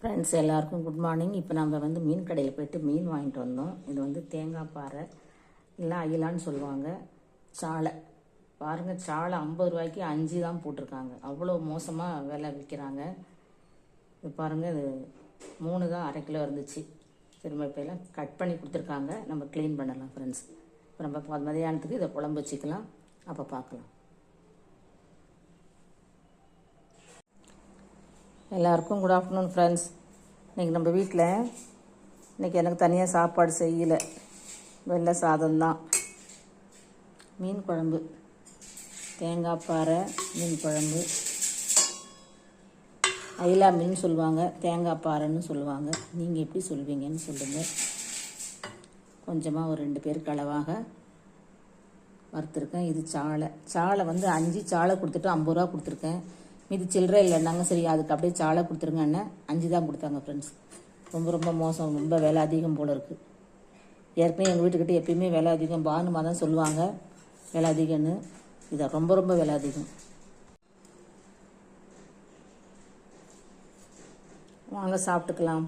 Friends எல்லாருக்கும் good morning. இப்போ நம்ம மீன் கடையில் போய்ட்டு மீன் வாங்கிட்டு வந்தோம். இது தேங்காய் பாறை இல்லை அயிலான்னு சொல்லுவாங்க. சாலை பாருங்கள், சாலை 50 ரூபாய்க்கு 5 தான் போட்டிருக்காங்க. அவ்வளோ மோசமாக விலை விற்கிறாங்க. இது பாருங்கள், இது 3 தான் 1/2 கிலோ இருந்துச்சு. திரும்ப இப்போ எல்லாம் கட் பண்ணி கொடுத்துருக்காங்க. நம்ம க்ளீன் பண்ணலாம் ஃப்ரெண்ட்ஸ். இப்போ நம்ம மதியானத்துக்கு இதை குழம்பு வச்சுக்கலாம். அப்போ பார்க்கலாம். எல்லாருக்கும் குட் ஆஃப்டர்நூன் ஃப்ரெண்ட்ஸ். இன்றைக்கி நம்ம வீட்டில் இன்றைக்கி எனக்கு தனியாக சாப்பாடு செய்யலை, வெள்ளை சாதம்தான். மீன் குழம்பு, தேங்காய் பாறை மீன் குழம்பு. அயிலா மீன் சொல்லுவாங்க, தேங்காய் பாறைன்னு சொல்லுவாங்க. நீங்கள் எப்படி சொல்வீங்கன்னு சொல்லுங்கள். கொஞ்சமாக ஒரு 2 பேருக்கு அளவாக வறுத்துருக்கேன். இது சாலை 5 சாலை கொடுத்துட்டு 50 ரூபா கொடுத்துருக்கேன். மீது சில்லறை இல்லைன்னாங்க. சரி, அதுக்கு அப்படியே சாலை கொடுத்துருங்க அண்ணன். 5 தான் கொடுத்தாங்க ஃப்ரெண்ட்ஸ். ரொம்ப மோசம், ரொம்ப விலை அதிகம் போல் இருக்குது. ஏற்கனவே எங்கள் வீட்டுக்கிட்ட எப்பயுமே விலை அதிகம், பானுமா தான் சொல்லுவாங்க விலை அதிகம்னு. இதை ரொம்ப விலை அதிகம். வாங்க சாப்பிட்டுக்கலாம்.